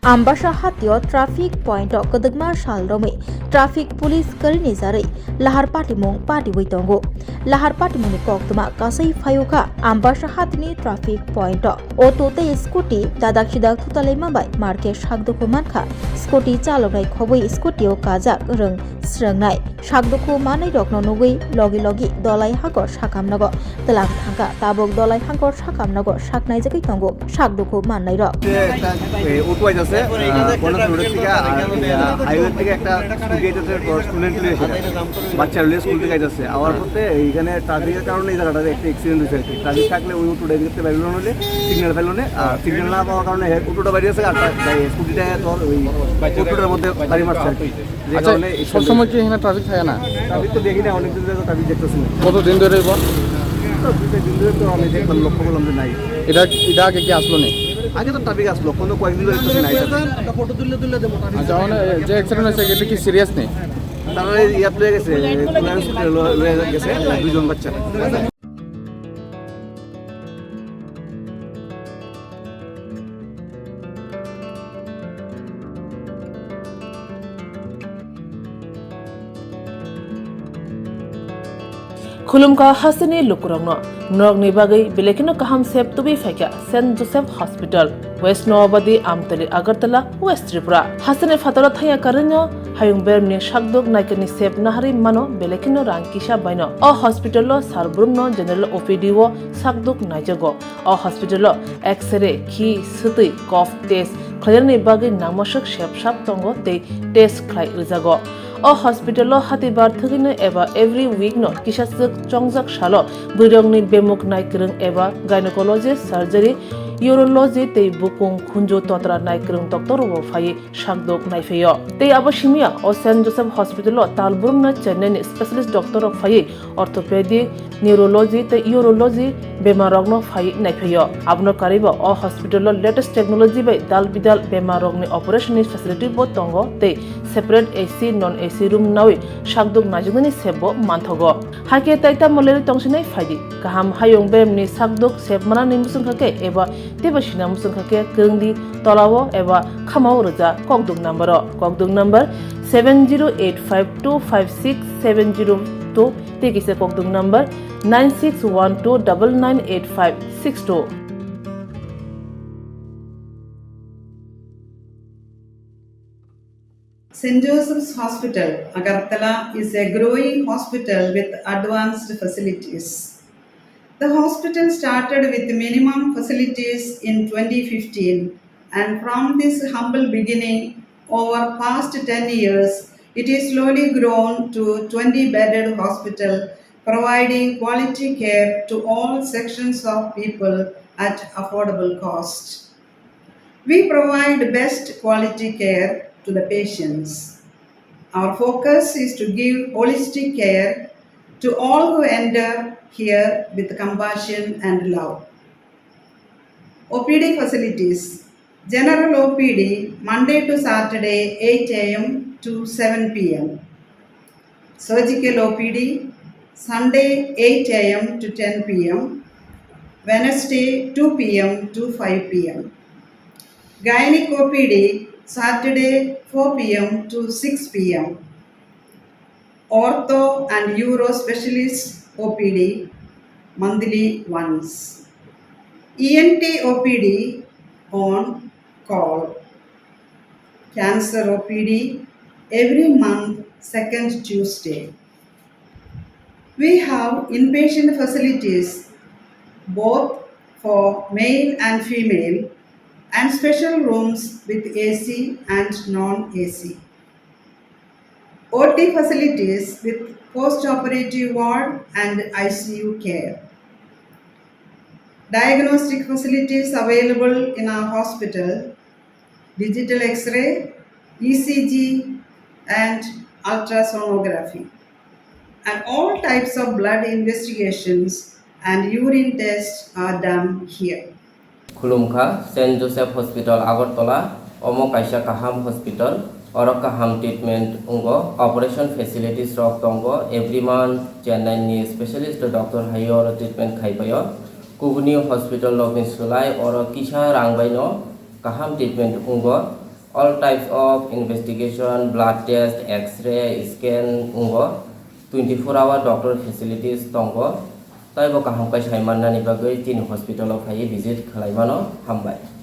Ambassa hatio traffic point kadagma shalrome traffic police karini zare Lahar Patimung Pati Tongo Lahar Patimung ni koktuma kasai fayuka Ambassa hatni traffic point auto te Scooty dadak sidak Thutailaikha bai market shakdoko mankha Scooty chaloknai khoboi Scooty o kajak rung Swrangnai shakdoko manai rokno nugui logi dolai hagor sakamnago telang thangka tabok dolai hagor sakamnago saknai jagai tongo shakdoko manai rok highway থেকে একটা student বাচ্চা relay school থেকে যাচ্ছে hour পথে এইখানে ট্রাফিকের কারণে এই জায়গাটাতে একটা অ্যাক্সিডেন্ট হয়েছে ট্রাফিক থাকলে ওই অটোটা দেখতে পাইল হলে সিগন্যাল পাইল না আর সিগন্যাল না পাওয়ার কারণে অটোটা বাড়িয়েছে আর স্কুটিটা তোর ওই অটোটার মধ্যে বাড়ি মারছে আর কি যে কারণে সবসময় কি এখানে ট্রাফিক থাকে না ট্রাফিক তো দেখি না অনেকদিন ধরে ট্রাফিক দেখতেছি না কতদিন ধরে এবার দুটো দিন ধরে তো আমি দেখলাম লক্ষ্য করলাম যে নাই এটা আগে কি আসলো না আগে তো ট্রাফিক আসলো কোনো কয়েকদিন ধরে দেখতেছি নাই ফটো তুললে দেবো আচ্ছা মানে যে অ্যাক্সিডেন্ট হয়েছে এটা কি সিরিয়াস নেই তারা ইয়াত লয়ে গেছে লয়ে গেছে দুজন বাচ্চা Khulumka hasani lukurangno norogni bagai belekino kaham sep tubi faika St Joseph Hospital West Nowabadi Amtali Agartala West Tripura hasane fatara thaya karanyo hayung bermni shakdok naikani sep nahari mano belekino rangkisha baino o hospital lo sarbrumno general OPD wo sakdok naijago o hospital lo x-ray khi sutui cough test khairni bagai namashak shep shap tongo te test khlai rijago o hospital lo hatibar thugino eba every week no kisasuk chongjak shalo burongni bemuk naikrung eba gynecologist surgery urology tei bukung khunjo totra naikrung doctor wo phai shakdok naifeyo tei abashimia o St Joseph Hospital lo talburum na chennai ni specialist doctor ok phai orthopedic neurology tei urology bemarogno phai naifeyo abno kariba o hospital lo latest technology bai dal bidal bemarogni operation facility bo tongo tei separate AC non AC room nawi shakdok najugni sebo manthogo hake taita moleri tongsinai phaidi kaham hayong bemni shakdok sebmana ni musung khake eba tebashina musung khake krungdi tolawo eba khamao roja kokduk number 7085256702 tekise kokduk number 9612998562 St. Joseph's Hospital, Agartala is a growing hospital with advanced facilities. The hospital started with minimum facilities in 2015 and from this humble beginning over past 10 years, it is slowly grown to 20-bedded hospital providing quality care to all sections of people at affordable cost. We provide best quality care to the patients. Our focus is to give holistic care to all who enter here with compassion and love. OPD facilities. General OPD Monday to Saturday 8 a.m. to 7 p.m. Surgical OPD Sunday 8 a.m. to 10 p.m. Wednesday 2 p.m. to 5 p.m. Gynec OPD Saturday 4 p.m. to 6 p.m. Ortho and Uro Specialist OPD monthly once. ENT OPD on call. Cancer OPD every month second Tuesday. We have inpatient facilities both for male and female and special rooms with AC and non-AC. OT facilities with post-operative ward and ICU care. Diagnostic facilities available in our hospital, digital X-ray, ECG and ultrasonography. And all types of blood investigations and urine tests are done here. Khulumkha St Joseph Hospital Agartala Omo Kaisa Kaham Hospital Oro Kaham treatment ungo operation facilities rok tongo every month Chennai ni specialist doctor hayo treatment khaipayo Kwrwini hospital log ni sulai oro kisa rangbai no kaham treatment ungo all types of investigation, blood test, X-ray, scan ungo 24-hour doctor facilities tongo. Tai bo kaham kai saimanna ni bagai tin hospital of hai visit khlaimano hambai.